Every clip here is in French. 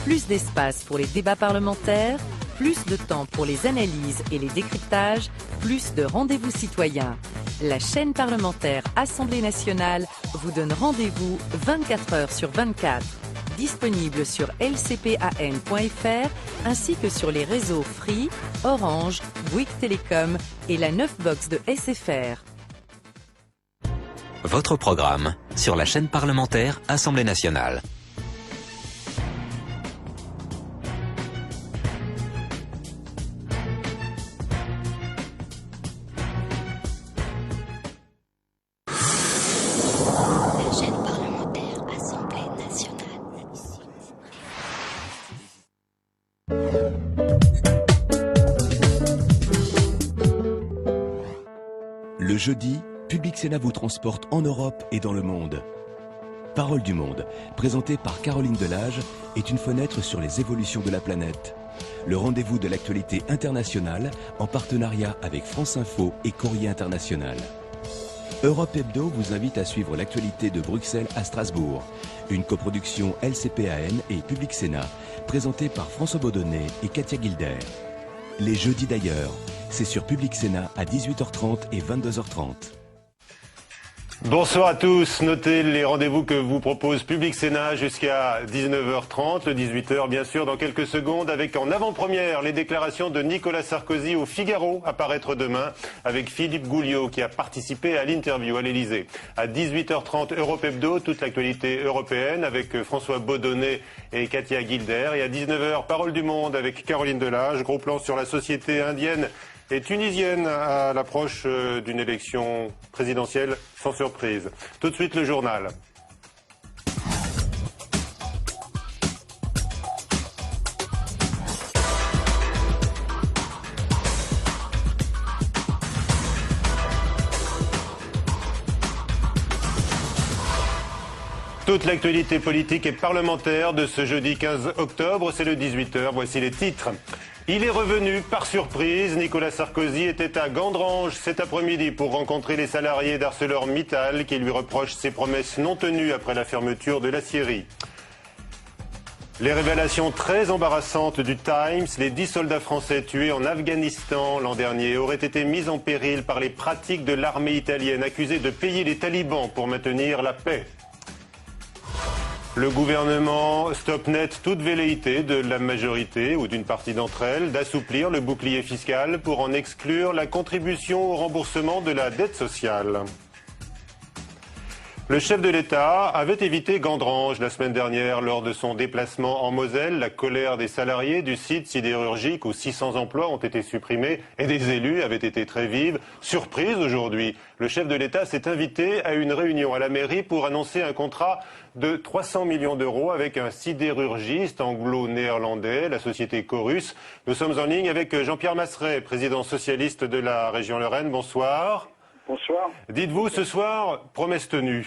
plus d'espace pour les débats parlementaires, plus de temps pour les analyses et les décryptages, plus de rendez-vous citoyens. La chaîne parlementaire Assemblée nationale vous donne rendez-vous 24 heures sur 24. Disponible sur lcpan.fr ainsi que sur les réseaux Free, Orange, Bouygues Télécom et la 9box de SFR. Votre programme sur la chaîne parlementaire Assemblée nationale. Le jeudi, Public Sénat vous transporte en Europe et dans le monde. Parole du monde, présentée par Caroline Delage, est une fenêtre sur les évolutions de la planète. Le rendez-vous de l'actualité internationale en partenariat avec France Info et Courrier International. Europe Hebdo vous invite à suivre l'actualité de Bruxelles à Strasbourg. Une coproduction LCPAN et Public Sénat, présentée par François Baudonnet et Katia Gilder. Les jeudis d'ailleurs, c'est sur Public Sénat à 18h30 et 22h30. Bonsoir à tous, notez les rendez-vous que vous propose Public Sénat jusqu'à 19h30, le 18h bien sûr dans quelques secondes avec en avant-première les déclarations de Nicolas Sarkozy au Figaro à paraître demain avec Philippe Gouliot qui a participé à l'interview à l'Elysée. À 18h30 Europe Hebdo, toute l'actualité européenne avec François Baudonnet et Katia Gilder et à 19h Parole du Monde avec Caroline Delage, gros plan sur la société indienne et tunisienne à l'approche d'une élection présidentielle sans surprise. Tout de suite le journal. Toute l'actualité politique et parlementaire de ce jeudi 15 octobre, c'est le 18h. Voici les titres. Il est revenu par surprise. Nicolas Sarkozy était à Gandrange cet après-midi pour rencontrer les salariés d'ArcelorMittal qui lui reprochent ses promesses non tenues après la fermeture de l'acierie. Les révélations très embarrassantes du Times, les 10 soldats français tués en Afghanistan l'an dernier auraient été mis en péril par les pratiques de l'armée italienne accusée de payer les talibans pour maintenir la paix. Le gouvernement stoppe net toute velléité de la majorité ou d'une partie d'entre elles d'assouplir le bouclier fiscal pour en exclure la contribution au remboursement de la dette sociale. Le chef de l'État avait évité Gandrange la semaine dernière lors de son déplacement en Moselle. La colère des salariés du site sidérurgique où 600 emplois ont été supprimés et des élus avaient été très vive. Surprise aujourd'hui, le chef de l'État s'est invité à une réunion à la mairie pour annoncer un contrat de 300 millions d'euros avec un sidérurgiste anglo-néerlandais, la société Corus. Nous sommes en ligne avec Jean-Pierre Masseret, président socialiste de la région Lorraine. Bonsoir. Bonsoir. Dites-vous ce soir, promesse tenue?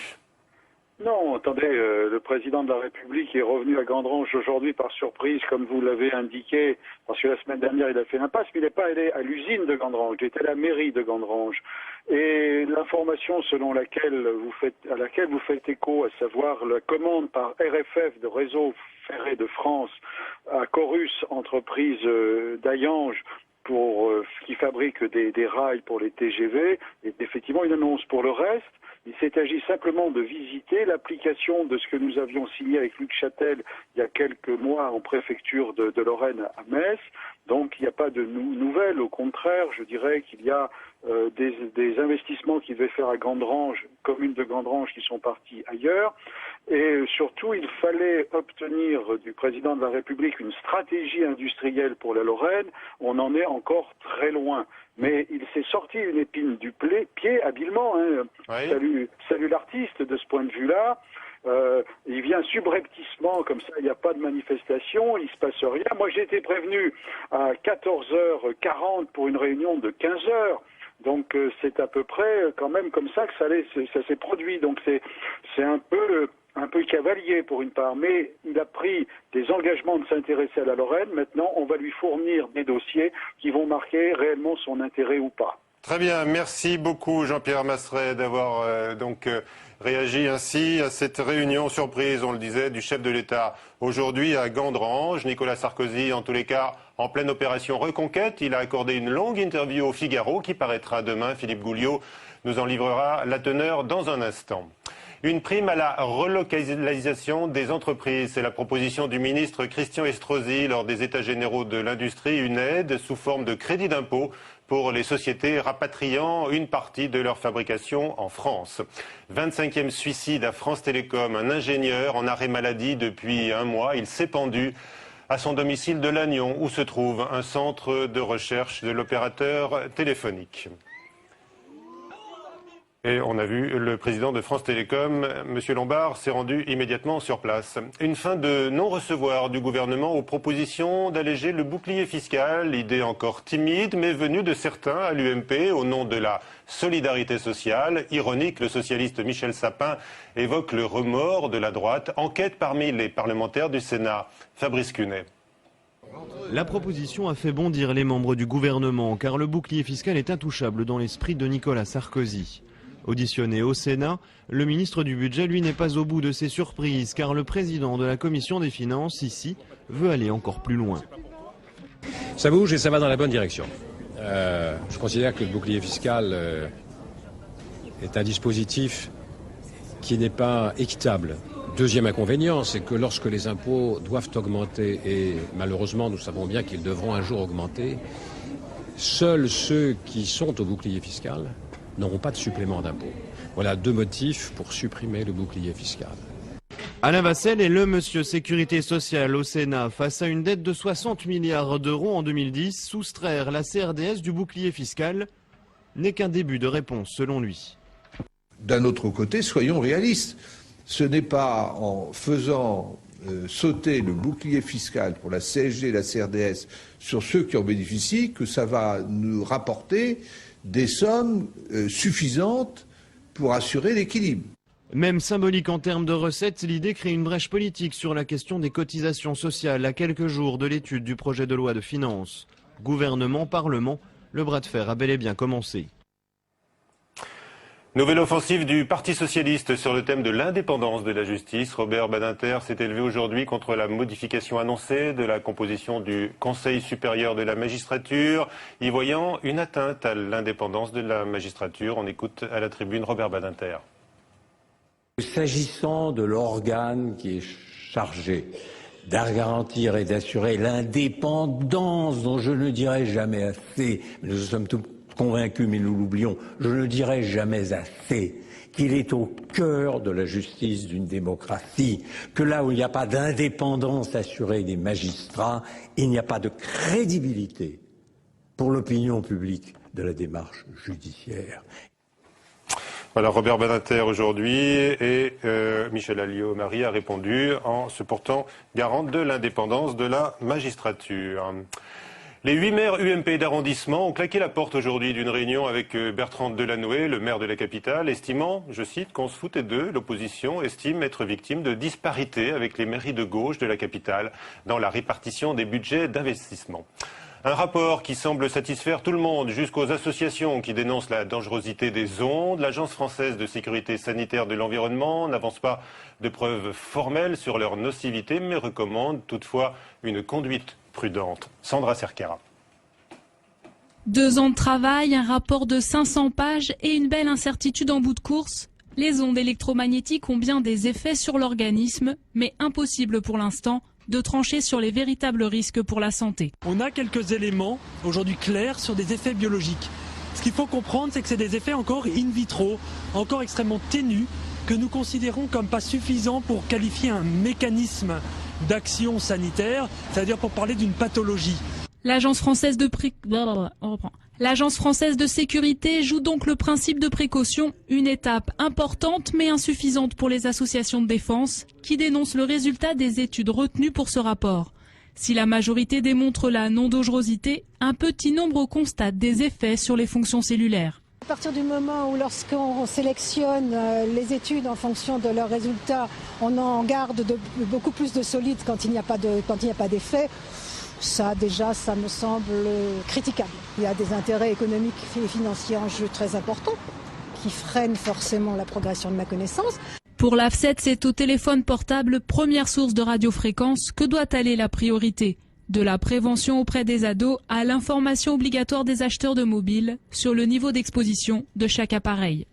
Non, attendez, le président de la République est revenu à Gandrange aujourd'hui par surprise, comme vous l'avez indiqué, parce que la semaine dernière il a fait l'impasse, mais il n'est pas allé à l'usine de Gandrange, il était à la mairie de Gandrange. Et l'information selon laquelle à laquelle vous faites écho, à savoir la commande par RFF de Réseau Ferré de France à Corus, entreprise d'Ayange, qui fabrique des rails pour les TGV, est effectivement une annonce. Pour le reste, il s'est agi simplement de visiter l'application de ce que nous avions signé avec Luc Châtel il y a quelques mois en préfecture de Lorraine à Metz. Donc il n'y a pas de nouvelles, au contraire, je dirais qu'il y a des investissements qu'il devait faire à Gandrange, commune de Gandrange, qui sont partis ailleurs. Et surtout, il fallait obtenir du président de la République une stratégie industrielle pour la Lorraine. On en est encore très loin. Mais il s'est sorti une épine du pied habilement. Hein. Oui. Salut l'artiste de ce point de vue-là. Il vient subrepticement, comme ça, il n'y a pas de manifestation, il ne se passe rien. Moi, j'ai été prévenu à 14h40 pour une réunion de 15h. Donc, c'est à peu près quand même comme ça que ça s'est produit. Donc, c'est un peu cavalier pour une part, mais il a pris des engagements de s'intéresser à la Lorraine. Maintenant, on va lui fournir des dossiers qui vont marquer réellement son intérêt ou pas. Très bien, merci beaucoup Jean-Pierre Masseret d'avoir réagit ainsi à cette réunion surprise, on le disait, du chef de l'État aujourd'hui à Gandrange. Nicolas Sarkozy, en tous les cas, en pleine opération Reconquête. Il a accordé une longue interview au Figaro qui paraîtra demain. Philippe Gouliot nous en livrera la teneur dans un instant. Une prime à la relocalisation des entreprises. C'est la proposition du ministre Christian Estrosi lors des États généraux de l'industrie. Une aide sous forme de crédit d'impôt pour les sociétés rapatriant une partie de leur fabrication en France. 25e suicide à France Télécom. Un ingénieur en arrêt maladie depuis un mois. Il s'est pendu à son domicile de Lannion où se trouve un centre de recherche de l'opérateur téléphonique. Et on a vu le président de France Télécom, M. Lombard, s'est rendu immédiatement sur place. Une fin de non-recevoir du gouvernement aux propositions d'alléger le bouclier fiscal. Idée encore timide, mais venue de certains à l'UMP au nom de la solidarité sociale. Ironique, le socialiste Michel Sapin évoque le remords de la droite. Enquête parmi les parlementaires du Sénat. Fabrice Cunet. La proposition a fait bondir les membres du gouvernement, car le bouclier fiscal est intouchable dans l'esprit de Nicolas Sarkozy. Auditionné au Sénat, le ministre du Budget, lui, n'est pas au bout de ses surprises, car le président de la Commission des Finances, ici, veut aller encore plus loin. Ça bouge et ça va dans la bonne direction. Je considère que le bouclier fiscal est un dispositif qui n'est pas équitable. Deuxième inconvénient, c'est que lorsque les impôts doivent augmenter, et malheureusement nous savons bien qu'ils devront un jour augmenter, seuls ceux qui sont au bouclier fiscal n'auront pas de supplément d'impôt. Voilà deux motifs pour supprimer le bouclier fiscal. Alain Vassel est le monsieur sécurité sociale au Sénat. Face à une dette de 60 milliards d'euros en 2010, soustraire la CRDS du bouclier fiscal n'est qu'un début de réponse selon lui. D'un autre côté, soyons réalistes. Ce n'est pas en faisant sauter le bouclier fiscal pour la CSG et la CRDS sur ceux qui en bénéficient que ça va nous rapporter des sommes suffisantes pour assurer l'équilibre. Même symbolique en termes de recettes, l'idée crée une brèche politique sur la question des cotisations sociales à quelques jours de l'étude du projet de loi de finances. Gouvernement, Parlement, le bras de fer a bel et bien commencé. Nouvelle offensive du Parti socialiste sur le thème de l'indépendance de la justice. Robert Badinter s'est élevé aujourd'hui contre la modification annoncée de la composition du Conseil supérieur de la magistrature, y voyant une atteinte à l'indépendance de la magistrature. On écoute à la tribune Robert Badinter. S'agissant de l'organe qui est chargé de garantir et d'assurer l'indépendance, dont je ne dirai jamais assez, mais nous sommes tous convaincus, mais nous l'oublions, je ne dirai jamais assez, qu'il est au cœur de la justice d'une démocratie, que là où il n'y a pas d'indépendance assurée des magistrats, il n'y a pas de crédibilité pour l'opinion publique de la démarche judiciaire. Voilà, Robert Badinter aujourd'hui et Michel Alliot-Marie a répondu en se portant garante de l'indépendance de la magistrature. Les 8 maires UMP d'arrondissement ont claqué la porte aujourd'hui d'une réunion avec Bertrand Delanoë, le maire de la capitale, estimant, je cite, qu'on se foutait d'eux. L'opposition estime être victime de disparités avec les mairies de gauche de la capitale dans la répartition des budgets d'investissement. Un rapport qui semble satisfaire tout le monde, jusqu'aux associations qui dénoncent la dangerosité des ondes. L'Agence française de sécurité sanitaire de l'environnement n'avance pas de preuves formelles sur leur nocivité, mais recommande toutefois une conduite prudente. Sandra Cerquera. 2 ans de travail, un rapport de 500 pages et une belle incertitude en bout de course. Les ondes électromagnétiques ont bien des effets sur l'organisme, mais impossible pour l'instant de trancher sur les véritables risques pour la santé. On a quelques éléments aujourd'hui clairs sur des effets biologiques. Ce qu'il faut comprendre, c'est que c'est des effets encore in vitro, encore extrêmement ténus, que nous considérons comme pas suffisants pour qualifier un mécanisme d'action sanitaire, c'est-à-dire pour parler d'une pathologie. L'Agence française de sécurité joue donc le principe de précaution, une étape importante mais insuffisante pour les associations de défense qui dénoncent le résultat des études retenues pour ce rapport. Si la majorité démontre la non-dangerosité, un petit nombre constate des effets sur les fonctions cellulaires. À partir du moment où lorsqu'on sélectionne les études en fonction de leurs résultats, on en garde beaucoup plus de solides quand il n'y a pas d'effet, ça déjà, ça me semble critiquable. Il y a des intérêts économiques et financiers en jeu très importants qui freine forcément la progression de la connaissance. Pour l'AFSET, c'est au téléphone portable, première source de radiofréquence, que doit aller la priorité. De la prévention auprès des ados à l'information obligatoire des acheteurs de mobiles sur le niveau d'exposition de chaque appareil.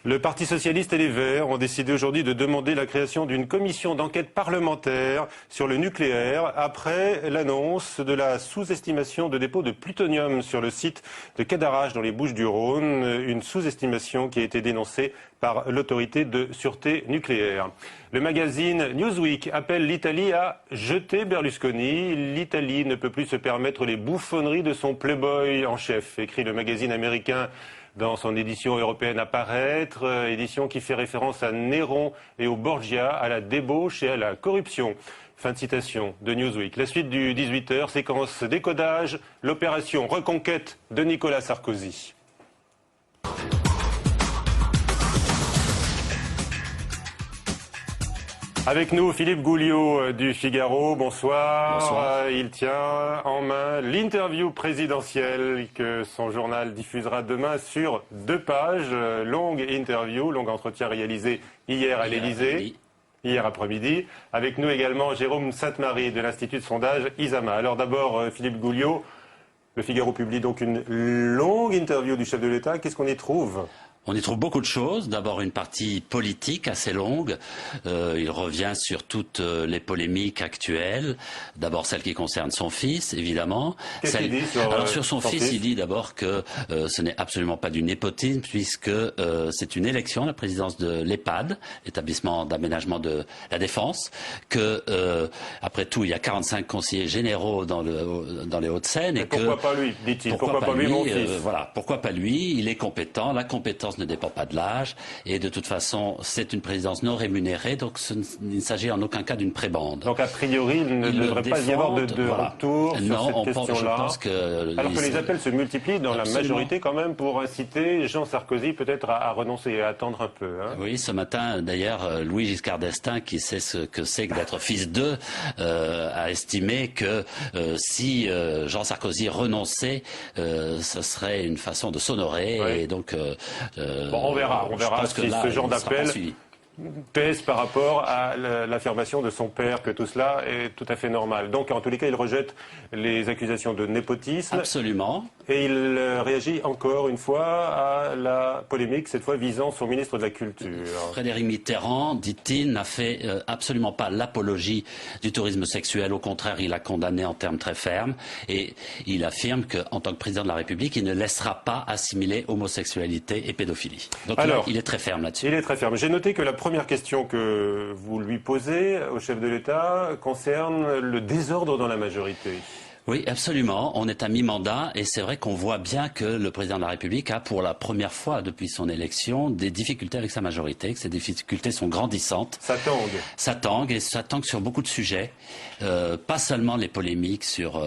Le Parti socialiste et les Verts ont décidé aujourd'hui de demander la création d'une commission d'enquête parlementaire sur le nucléaire après l'annonce de la sous-estimation de dépôt de plutonium sur le site de Cadarache dans les Bouches-du-Rhône, une sous-estimation qui a été dénoncée par l'autorité de sûreté nucléaire. Le magazine Newsweek appelle l'Italie à jeter Berlusconi. L'Italie ne peut plus se permettre les bouffonneries de son playboy en chef, écrit le magazine américain dans son édition européenne à paraître, édition qui fait référence à Néron et aux Borgia, à la débauche et à la corruption. Fin de citation de Newsweek. La suite du 18h, séquence décodage, l'opération reconquête de Nicolas Sarkozy. Avec nous, Philippe Gouliot du Figaro. Bonsoir. Bonsoir. Il tient en main l'interview présidentielle que son journal diffusera demain sur 2 pages. Longue interview, long entretien réalisé hier à l'Élysée, hier après-midi. Avec nous également Jérôme Sainte-Marie de l'Institut de sondage ISAMA. Alors d'abord, Philippe Gouliot, le Figaro publie donc une longue interview du chef de l'État. Qu'est-ce qu'on y trouve ? On y trouve beaucoup de choses. D'abord une partie politique assez longue. Il revient sur toutes les polémiques actuelles. D'abord celle qui concerne son fils, évidemment. Qu'est-ce qu'il dit sur son fils, il dit d'abord que ce n'est absolument pas du népotisme, puisque c'est une élection, la présidence de l'EHPAD, l'établissement d'aménagement de la Défense, que après tout, il y a 45 conseillers généraux dans les Hauts-de-Seine. Pourquoi pas lui, dit-il. Pourquoi pas lui, mon fils voilà, pourquoi pas lui? Il est compétent. La compétence ne dépend pas de l'âge et de toute façon c'est une présidence non rémunérée, donc il ne s'agit en aucun cas d'une prébande. Donc a priori il ne devrait pas y avoir de retour sur cette question-là. Je pense que alors que les appels se multiplient dans la majorité quand même pour inciter Jean Sarkozy peut-être à renoncer et à attendre un peu. Hein. Oui, ce matin d'ailleurs Louis Giscard d'Estaing, qui sait ce que c'est que d'être fils d'eux, a estimé que si Jean Sarkozy renonçait, ce serait une façon de s'honorer. Oui. Et donc bon, on verra si ce genre d'appel pèse par rapport à l'affirmation de son père que tout cela est tout à fait normal. Donc en tous les cas, il rejette les accusations de népotisme. Absolument. Et il réagit encore une fois à la polémique, cette fois visant son ministre de la Culture. Frédéric Mitterrand, dit-il, n'a fait absolument pas l'apologie du tourisme sexuel. Au contraire, il a condamné en termes très fermes. Et il affirme qu'en tant que président de la République, il ne laissera pas assimiler homosexualité et pédophilie. Donc alors, il est très ferme là-dessus. Il est très ferme. J'ai noté que la première question que vous lui posez au chef de l'État concerne le désordre dans la majorité. Oui, absolument. On est à mi-mandat et c'est vrai qu'on voit bien que le président de la République a pour la première fois depuis son élection des difficultés avec sa majorité, que ces difficultés sont grandissantes. Ça tangue. Ça tangue et ça tangue sur beaucoup de sujets. Pas seulement les polémiques sur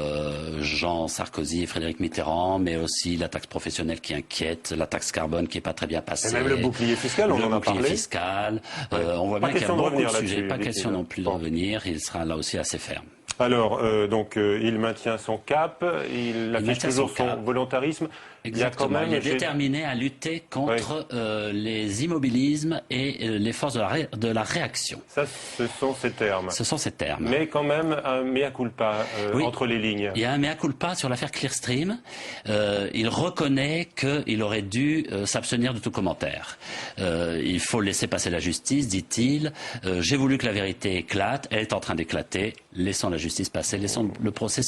Jean Sarkozy et Frédéric Mitterrand, mais aussi la taxe professionnelle qui inquiète, la taxe carbone qui n'est pas très bien passée. Et même le bouclier fiscal, on en a parlé. Le bouclier fiscal. On voit bien qu'il y a beaucoup de sujets. Pas question non plus de revenir. Il sera là aussi assez ferme. Alors, il maintient son cap, il affiche toujours son volontarisme. Exactement. Il est déterminé à lutter contre les immobilismes et les forces de la réaction. Ça, ce sont ses termes. Ce sont ses termes. Mais quand même, un mea culpa entre les lignes. Il y a un mea culpa sur l'affaire Clearstream. Il reconnaît qu'il aurait dû s'abstenir de tout commentaire. Il faut laisser passer la justice, dit-il. J'ai voulu que la vérité éclate. Elle est en train d'éclater. Laissons la justice passer. Laissons le procès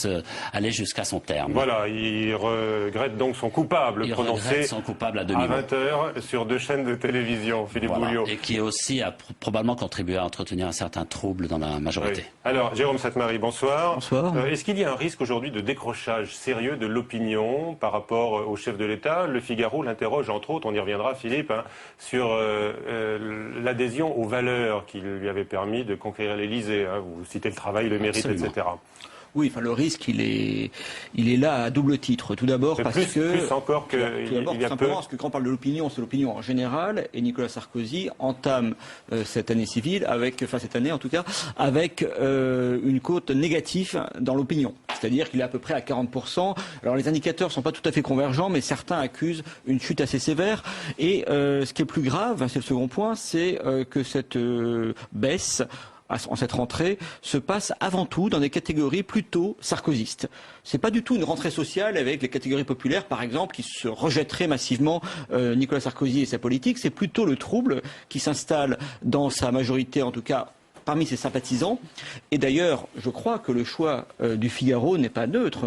aller jusqu'à son terme. Voilà, il regrette donc son coupable prononcé à 20h sur 2 chaînes de télévision, Philippe Gouliot. Et qui aussi a probablement contribué à entretenir un certain trouble dans la majorité. Oui. Alors, Jérôme Sainte-Marie, bonsoir. Bonsoir. Est-ce qu'il y a un risque aujourd'hui de décrochage sérieux de l'opinion par rapport au chef de l'État? Le Figaro l'interroge, entre autres, on y reviendra, Philippe, sur l'adhésion aux valeurs qui lui avaient permis de conquérir l'Élysée. Vous citez le travail, le mérite, Absolument. etc. Oui, enfin le risque, il est là à double titre. Tout d'abord parce que plus encore que tout simplement parce que quand on parle de l'opinion, c'est l'opinion en général. Et Nicolas Sarkozy entame cette année civile cette année en tout cas, avec une cote négative dans l'opinion. c'est-à-dire qu'il est à peu près à 40%. Alors les indicateurs ne sont pas tout à fait convergents, mais certains accusent une chute assez sévère. Et ce qui est plus grave, c'est le second point, c'est que cette baisse en cette rentrée se passe avant tout dans des catégories plutôt sarkozystes. C'est pas du tout une rentrée sociale avec les catégories populaires, par exemple, qui se rejetteraient massivement Nicolas Sarkozy et sa politique. C'est plutôt le trouble qui s'installe dans sa majorité, en tout cas parmi ses sympathisants. Et d'ailleurs, je crois que le choix du Figaro n'est pas neutre,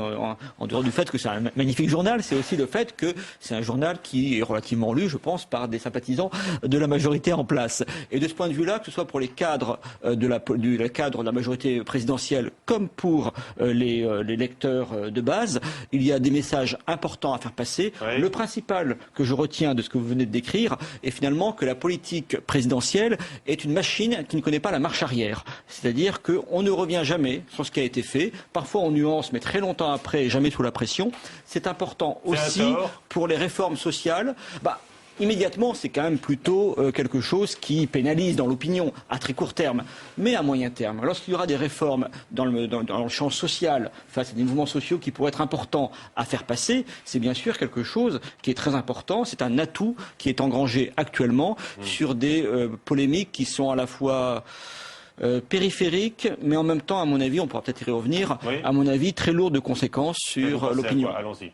en dehors du fait que c'est un magnifique journal, c'est aussi le fait que c'est un journal qui est relativement lu, je pense, par des sympathisants de la majorité en place. Et de ce point de vue-là, que ce soit pour les cadres de la majorité présidentielle comme pour les lecteurs de base, il y a des messages importants à faire passer. Oui. Le principal que je retiens de ce que vous venez de décrire est finalement que la politique présidentielle est une machine qui ne connaît pas la marche arrière. C'est-à-dire qu'on ne revient jamais sur ce qui a été fait. Parfois on nuance, mais très longtemps après, jamais sous la pression. C'est important aussi pour les réformes sociales. Immédiatement, c'est quand même plutôt quelque chose qui pénalise dans l'opinion à très court terme. Mais à moyen terme, lorsqu'il y aura des réformes dans le champ social, face à des mouvements sociaux qui pourraient être importants à faire passer, c'est bien sûr quelque chose qui est très important. C'est un atout qui est engrangé actuellement sur des polémiques qui sont à la fois périphérique, mais en même temps, à mon avis, on pourra peut-être y revenir, à mon avis, très lourd de conséquences sur l'opinion. Allons-y.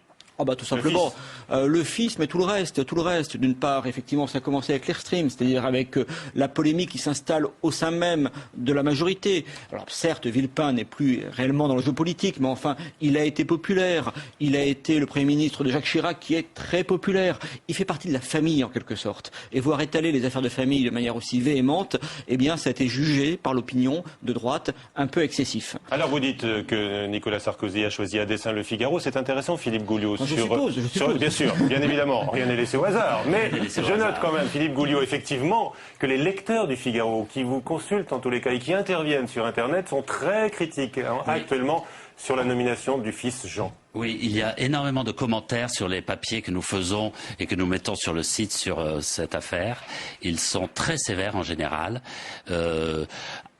Tout simplement. Le FIS, mais tout le reste. D'une part, effectivement, ça a commencé avec l'Airstream, c'est-à-dire avec la polémique qui s'installe au sein même de la majorité. Alors, certes, Villepin n'est plus réellement dans le jeu politique, mais enfin, il a été populaire. Il a été le Premier ministre de Jacques Chirac, qui est très populaire. Il fait partie de la famille, en quelque sorte. Et voir étaler les affaires de famille de manière aussi véhémente, eh bien, ça a été jugé par l'opinion de droite un peu excessif. Alors, vous dites que Nicolas Sarkozy a choisi à dessein le Figaro. C'est intéressant, Philippe Gouliot. Je suppose. Bien sûr, bien évidemment, rien n'est laissé au hasard. Mais je note quand même, Philippe Gouliot, effectivement, que les lecteurs du Figaro, qui vous consultent en tous les cas et qui interviennent sur Internet, sont très critiques actuellement sur la nomination du fils Jean. Oui, il y a énormément de commentaires sur les papiers que nous faisons et que nous mettons sur le site sur cette affaire. Ils sont très sévères en général,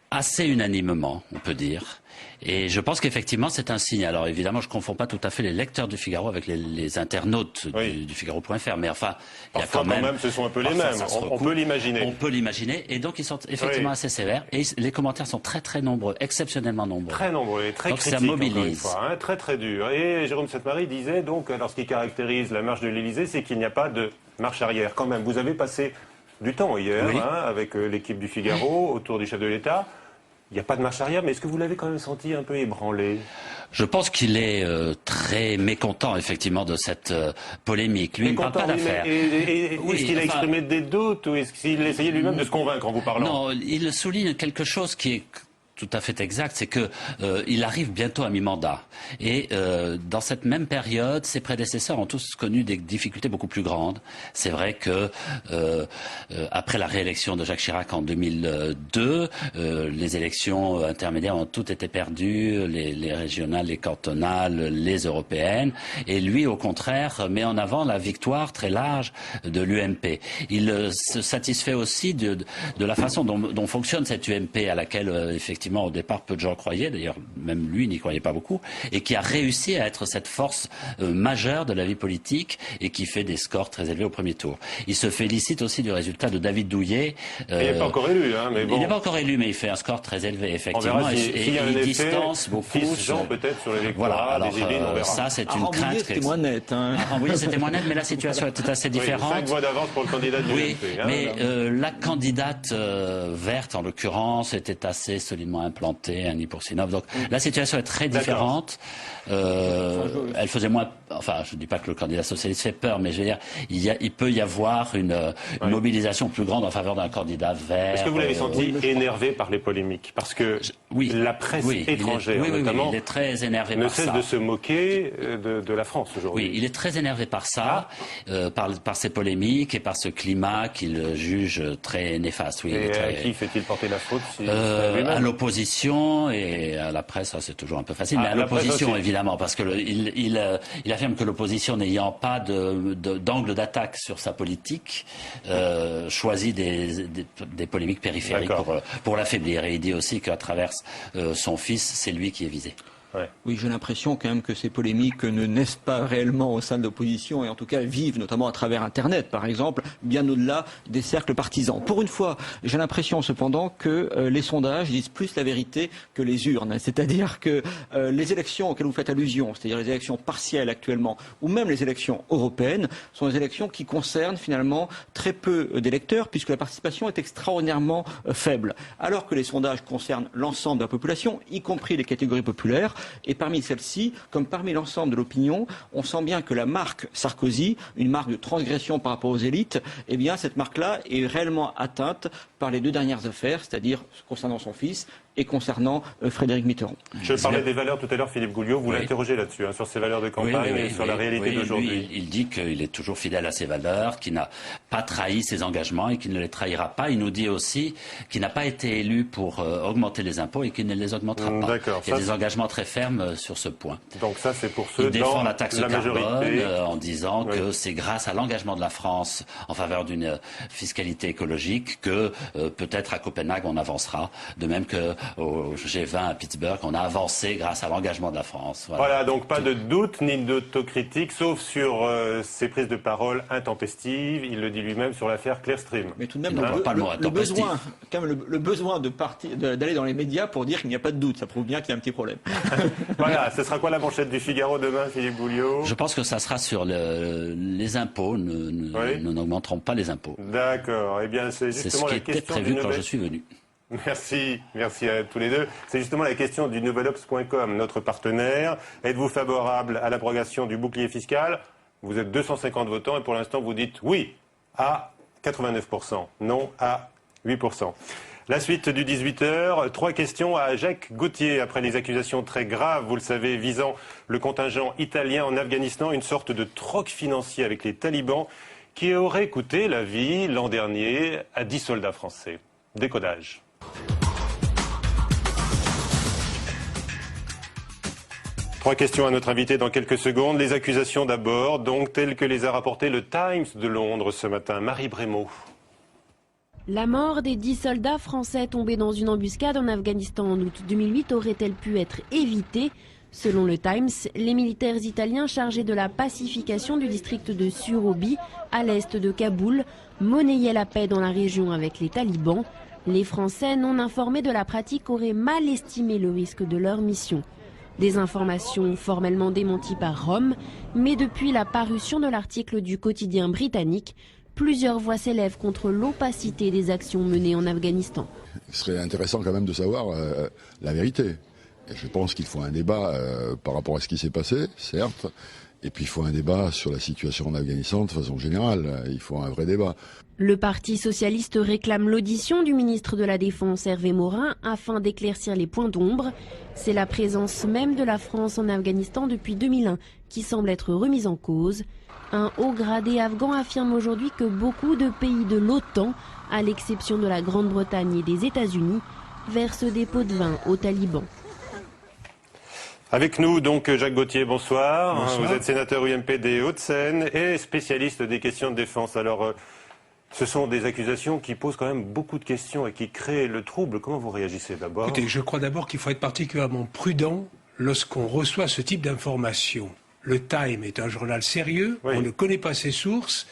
assez unanimement, on peut dire. Et je pense qu'effectivement c'est un signe. Alors évidemment je ne confonds pas tout à fait les lecteurs du Figaro avec les internautes du Figaro.fr, mais enfin il y a quand même ce sont un peu les mêmes, on peut l'imaginer. On peut l'imaginer, et donc ils sont effectivement assez sévères, et les commentaires sont très très nombreux, exceptionnellement nombreux. Très nombreux et très donc critiques, ça mobilise. encore une fois, très très dur. Et Jérôme Sept-Marie disait donc, alors ce qui caractérise la marche de l'Élysée, c'est qu'il n'y a pas de marche arrière. Quand même, vous avez passé du temps hier avec l'équipe du Figaro autour du chef de l'État. Il n'y a pas de marche arrière, mais est-ce que vous l'avez quand même senti un peu ébranlé ? Je pense qu'il est très mécontent, effectivement, de cette polémique. Lui, il ne parle pas d'affaires. Est-ce qu'il a exprimé des doutes ou est-ce qu'il essayait lui-même de se convaincre en vous parlant ? Non, il souligne quelque chose qui est tout à fait exact, c'est que il arrive bientôt à mi-mandat. Et dans cette même période, ses prédécesseurs ont tous connu des difficultés beaucoup plus grandes. C'est vrai que après la réélection de Jacques Chirac en 2002, les élections intermédiaires ont toutes été perdues, les régionales, les cantonales, les européennes. Et lui, au contraire, met en avant la victoire très large de l'UMP. Il se satisfait aussi de la façon dont fonctionne cette UMP, à laquelle effectivement au départ peu de gens croyaient, d'ailleurs même lui n'y croyait pas beaucoup, et qui a réussi à être cette force majeure de la vie politique et qui fait des scores très élevés au premier tour. Il se félicite aussi du résultat de David Douillet. Il n'est pas encore élu, mais bon. Il n'est pas encore élu, mais il fait un score très élevé, effectivement, et il distance beaucoup. Jean peut-être sur l'électorat. Voilà, alors des Yvelines, on verra. ça c'est une crainte. C'était moins net. Rambouillet c'était moins net, mais la situation était assez différente. 5 voix d'avance pour le candidat du UMP. Mais la candidate verte, en l'occurrence, était assez solidement implantée, Annie Poursinov. Donc la situation est très différente. Elle faisait moins. Enfin, je ne dis pas que le candidat socialiste fait peur, mais je veux dire, il peut y avoir une mobilisation plus grande en faveur d'un candidat vert. Est-ce que vous l'avez senti énervé par les polémiques ? Parce que la presse étrangère, notamment, il est très énervé ne par ça. cesse de se moquer de la France aujourd'hui. Oui, il est très énervé par ça, par ces polémiques et par ce climat qu'il juge très néfaste. Oui, et à qui fait-il porter la faute à l'opposition et à la presse, ça c'est toujours un peu facile, mais à l'opposition évidemment, parce que il affirme que l'opposition n'ayant pas d'angle d'attaque sur sa politique, choisit des polémiques périphériques pour l'affaiblir. Et il dit aussi qu'à travers son fils, c'est lui qui est visé. Ouais. Oui, j'ai l'impression quand même que ces polémiques ne naissent pas réellement au sein de l'opposition et en tout cas vivent notamment à travers Internet, par exemple, bien au-delà des cercles partisans. Pour une fois, j'ai l'impression cependant que les sondages disent plus la vérité que les urnes. C'est-à-dire que les élections auxquelles vous faites allusion, c'est-à-dire les élections partielles actuellement, ou même les élections européennes, sont des élections qui concernent finalement très peu d'électeurs puisque la participation est extraordinairement faible. Alors que les sondages concernent l'ensemble de la population, y compris les catégories populaires. Et parmi celles-ci, comme parmi l'ensemble de l'opinion, on sent bien que la marque Sarkozy, une marque de transgression par rapport aux élites, eh bien cette marque-là est réellement atteinte par les 2 dernières affaires, c'est-à-dire concernant son fils et concernant Frédéric Mitterrand. Je parlais des valeurs tout à l'heure, Philippe Gouliot, vous l'interrogez là-dessus, sur ces valeurs de campagne et sur la réalité d'aujourd'hui. Il dit qu'il est toujours fidèle à ses valeurs, qu'il n'a pas trahi ses engagements et qu'il ne les trahira pas. Il nous dit aussi qu'il n'a pas été élu pour augmenter les impôts et qu'il ne les augmentera pas. Il y a des engagements très fermes sur ce point. Donc ça, c'est pour ceux il défend dans la taxe majorité. carbone en disant que c'est grâce à l'engagement de la France en faveur d'une fiscalité écologique que peut-être à Copenhague on avancera, de même que au G20 à Pittsburgh, on a avancé grâce à l'engagement de la France. Voilà, donc pas de doute ni d'autocritique, sauf sur ses prises de parole intempestives. Il le dit lui-même sur l'affaire Clearstream. Mais tout de même, le besoin d'aller dans les médias pour dire qu'il n'y a pas de doute, ça prouve bien qu'il y a un petit problème. Voilà, ce sera quoi la manchette du Figaro demain, Philippe Gouliot? Je pense que ça sera sur les impôts. Nous n'augmenterons pas les impôts. D'accord. Eh bien, c'est justement ce qui la était question prévu quand je suis venu. Merci à tous les deux. C'est justement la question du nouvelops.com, notre partenaire. Êtes-vous favorable à l'abrogation du bouclier fiscal? Vous êtes 250 votants et pour l'instant vous dites oui à 89%, non à 8%. La suite du 18h, 3 questions à Jacques Gauthier après les accusations très graves, vous le savez, visant le contingent italien en Afghanistan, une sorte de troc financier avec les talibans qui aurait coûté la vie l'an dernier à 10 soldats français. Décodage. Trois questions à notre invité dans quelques secondes. Les accusations d'abord, donc telles que les a rapportées le Times de Londres ce matin. Marie Brémaud. La mort des 10 soldats français tombés dans une embuscade en Afghanistan en août 2008 aurait-elle pu être évitée? Selon le Times, les militaires italiens chargés de la pacification du district de Surobi, à l'est de Kaboul, monnayaient la paix dans la région avec les talibans. Les Français non informés de la pratique auraient mal estimé le risque de leur mission. Des informations formellement démenties par Rome, mais depuis la parution de l'article du quotidien britannique, plusieurs voix s'élèvent contre l'opacité des actions menées en Afghanistan. Il serait intéressant quand même de savoir la vérité. Et je pense qu'il faut un débat par rapport à ce qui s'est passé, certes, et puis il faut un débat sur la situation en Afghanistan de façon générale. Il faut un vrai débat. Le Parti socialiste réclame l'audition du ministre de la Défense Hervé Morin afin d'éclaircir les points d'ombre. C'est la présence même de la France en Afghanistan depuis 2001 qui semble être remise en cause. Un haut gradé afghan affirme aujourd'hui que beaucoup de pays de l'OTAN, à l'exception de la Grande-Bretagne et des États-Unis, versent des pots de vin aux talibans. Avec nous, donc, Jacques Gauthier, bonsoir. Bonsoir. Vous êtes sénateur UMP des Hauts-de-Seine et spécialiste des questions de défense. Alors, ce sont des accusations qui posent quand même beaucoup de questions et qui créent le trouble. Comment vous réagissez d'abord? Écoutez, je crois d'abord qu'il faut être particulièrement prudent lorsqu'on reçoit ce type d'informations. Le Time est un journal sérieux, on ne connaît pas ses sources,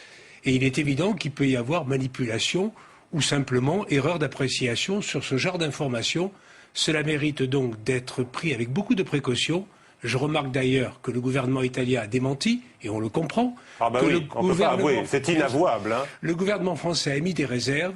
et il est évident qu'il peut y avoir manipulation ou simplement erreur d'appréciation sur ce genre d'informations. Cela mérite donc d'être pris avec beaucoup de précautions. Je remarque d'ailleurs que le gouvernement italien a démenti, et on le comprend. Ah bah oui, on ne peut pas avouer, c'est inavouable. Hein. Le gouvernement français a émis des réserves,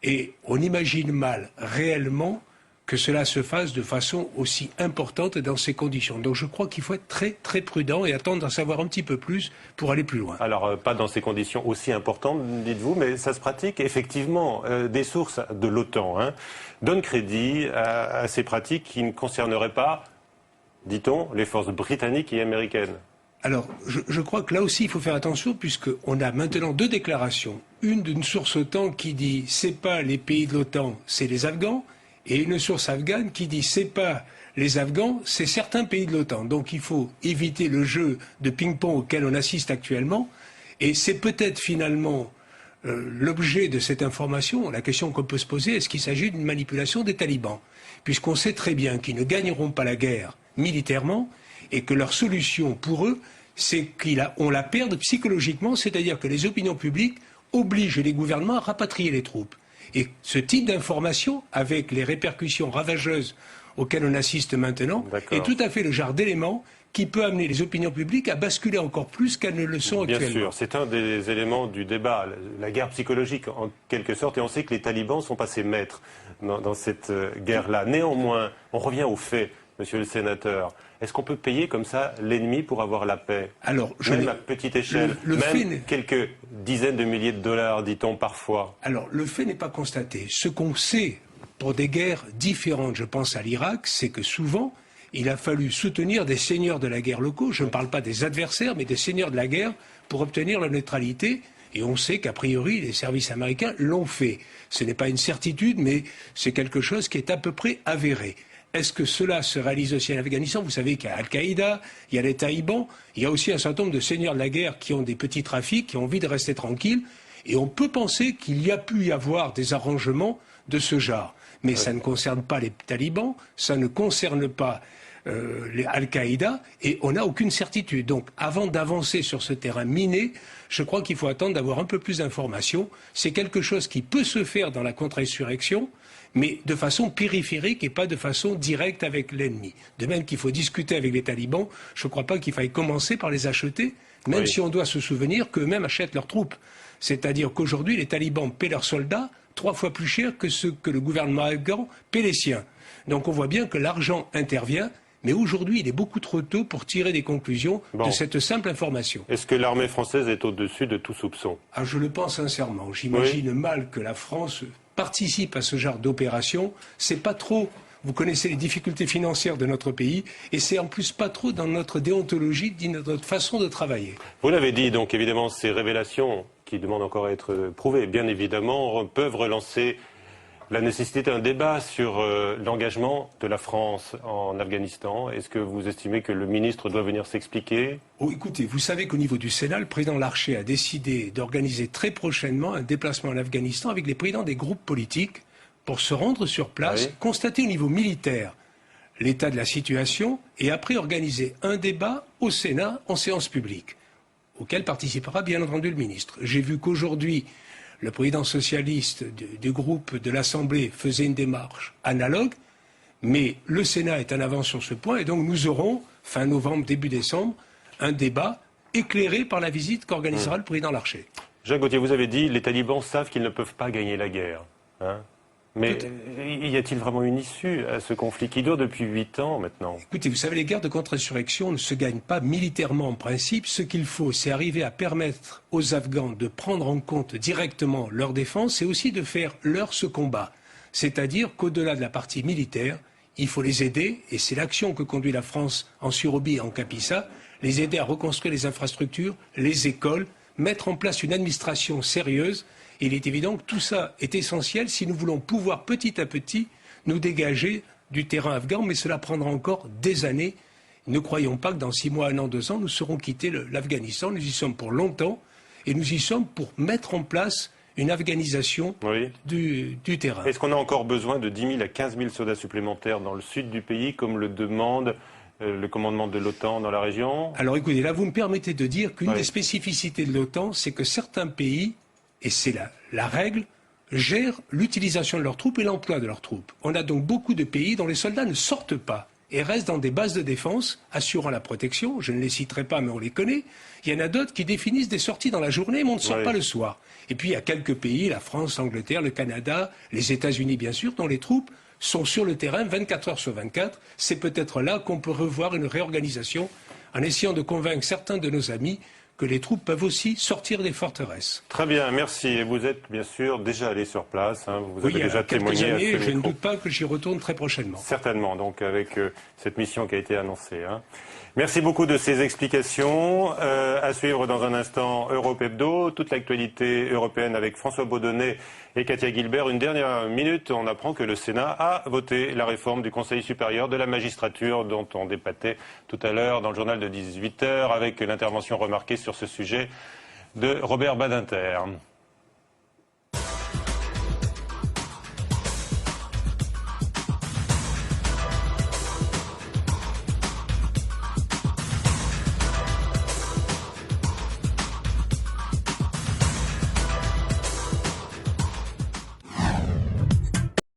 et on imagine mal réellement que cela se fasse de façon aussi importante dans ces conditions. Donc je crois qu'il faut être très très prudent et attendre d'en savoir un petit peu plus pour aller plus loin. Alors pas dans ces conditions aussi importantes, dites-vous, mais ça se pratique effectivement. Des sources de l'OTAN donnent crédit à ces pratiques qui ne concerneraient pas, dit-on, les forces britanniques et américaines. Alors, je crois que là aussi, il faut faire attention, puisqu'on a maintenant 2 déclarations. Une d'une source OTAN qui dit « c'est pas les pays de l'OTAN, c'est les Afghans », et une source afghane qui dit « c'est pas les Afghans, c'est certains pays de l'OTAN ». Donc il faut éviter le jeu de ping-pong auquel on assiste actuellement, et c'est peut-être finalement l'objet de cette information. La question qu'on peut se poser, est-ce qu'il s'agit d'une manipulation des talibans? Puisqu'on sait très bien qu'ils ne gagneront pas la guerre, militairement et que leur solution pour eux, c'est qu'on la perde psychologiquement, c'est-à-dire que les opinions publiques obligent les gouvernements à rapatrier les troupes. Et ce type d'information, avec les répercussions ravageuses auxquelles on assiste maintenant, est tout à fait le genre d'élément qui peut amener les opinions publiques à basculer encore plus qu'elles ne le sont actuellement. Bien sûr, c'est un des éléments du débat, la guerre psychologique en quelque sorte, et on sait que les talibans sont passés maîtres dans cette guerre-là. Néanmoins, on revient aux faits, monsieur le sénateur. Est-ce qu'on peut payer comme ça l'ennemi pour avoir la paix? Alors, même à petite échelle, même quelques dizaines de milliers de dollars, dit-on parfois. Alors, le fait n'est pas constaté. Ce qu'on sait pour des guerres différentes, je pense à l'Irak, c'est que souvent, il a fallu soutenir des seigneurs de la guerre locaux, je ne parle pas des adversaires, mais des seigneurs de la guerre, pour obtenir la neutralité. Et on sait qu'a priori, les services américains l'ont fait. Ce n'est pas une certitude, mais c'est quelque chose qui est à peu près avéré. Est-ce que cela se réalise aussi en Afghanistan? Vous savez qu'il y a Al-Qaïda, il y a les talibans, il y a aussi un certain nombre de seigneurs de la guerre qui ont des petits trafics, qui ont envie de rester tranquilles. Et on peut penser qu'il y a pu y avoir des arrangements de ce genre. Mais ça ne concerne pas les talibans, ça ne concerne pas les Al-Qaïda, et on n'a aucune certitude. Donc, avant d'avancer sur ce terrain miné, je crois qu'il faut attendre d'avoir un peu plus d'informations. C'est quelque chose qui peut se faire dans la contre-insurrection, mais de façon périphérique et pas de façon directe avec l'ennemi. De même qu'il faut discuter avec les talibans, je ne crois pas qu'il faille commencer par les acheter, même si on doit se souvenir qu'eux-mêmes achètent leurs troupes. C'est-à-dire qu'aujourd'hui, les talibans paient leurs soldats 3 fois plus cher que ce que le gouvernement afghan paie les siens. Donc on voit bien que l'argent intervient, mais aujourd'hui il est beaucoup trop tôt pour tirer des conclusions de cette simple information. Est-ce que l'armée française est au-dessus de tout soupçon? Je le pense sincèrement. J'imagine mal que la France participe à ce genre d'opération. C'est pas trop... Vous connaissez les difficultés financières de notre pays, et c'est en plus pas trop dans notre déontologie, dans notre façon de travailler. Vous l'avez dit, donc évidemment, ces révélations, qui demandent encore à être prouvées, bien évidemment, peuvent relancer la nécessité d'un débat sur l'engagement de la France en Afghanistan. Est-ce que vous estimez que le ministre doit venir s'expliquer? Écoutez, vous savez qu'au niveau du Sénat, le président Larcher a décidé d'organiser très prochainement un déplacement en Afghanistan avec les présidents des groupes politiques, pour se rendre sur place, constater au niveau militaire l'état de la situation et après organiser un débat au Sénat en séance publique, auquel participera bien entendu le ministre. J'ai vu qu'aujourd'hui, le président socialiste du groupe de l'Assemblée faisait une démarche analogue, mais le Sénat est en avance sur ce point et donc nous aurons, fin novembre, début décembre, un débat éclairé par la visite qu'organisera le président Larcher. Jacques Gauthier, vous avez dit les talibans savent qu'ils ne peuvent pas gagner la guerre. Mais y a-t-il vraiment une issue à ce conflit qui dure depuis 8 ans maintenant? Écoutez, vous savez, les guerres de contre-insurrection ne se gagnent pas militairement en principe. Ce qu'il faut, c'est arriver à permettre aux Afghans de prendre en compte directement leur défense et aussi de faire ce combat. C'est-à-dire qu'au-delà de la partie militaire, il faut les aider, et c'est l'action que conduit la France en Surobie et en Kapisa, les aider à reconstruire les infrastructures, les écoles, mettre en place une administration sérieuse. Il est évident que tout ça est essentiel si nous voulons pouvoir petit à petit nous dégager du terrain afghan, mais cela prendra encore des années. Ne croyons pas que dans 6 mois, 1 an, 2 ans, nous serons quittés l'Afghanistan. Nous y sommes pour longtemps et nous y sommes pour mettre en place une afghanisation du terrain. Est-ce qu'on a encore besoin de 10 000 à 15 000 soldats supplémentaires dans le sud du pays, comme le demande le commandement de l'OTAN dans la région? Alors écoutez, là vous me permettez de dire qu'une des spécificités de l'OTAN, c'est que certains pays, et c'est la règle, gèrent l'utilisation de leurs troupes et l'emploi de leurs troupes. On a donc beaucoup de pays dont les soldats ne sortent pas et restent dans des bases de défense assurant la protection. Je ne les citerai pas, mais on les connaît. Il y en a d'autres qui définissent des sorties dans la journée, mais on ne sort pas le soir. Et puis il y a quelques pays, la France, l'Angleterre, le Canada, les États-Unis bien sûr, dont les troupes sont sur le terrain 24 heures sur 24. C'est peut-être là qu'on peut revoir une réorganisation en essayant de convaincre certains de nos amis que les troupes peuvent aussi sortir des forteresses. Très bien, merci. Et vous êtes bien sûr déjà allé sur place, vous avez déjà témoigné à ce micro. Je ne doute pas que j'y retourne très prochainement. Certainement, donc avec cette mission qui a été annoncée. Merci beaucoup de ces explications. À suivre dans un instant Europe Hebdo, toute l'actualité européenne avec François Baudonnet et Katia Guilbert. Une dernière minute, on apprend que le Sénat a voté la réforme du Conseil supérieur de la magistrature dont on débattait tout à l'heure dans le journal de 18h avec l'intervention remarquée sur ce sujet de Robert Badinter.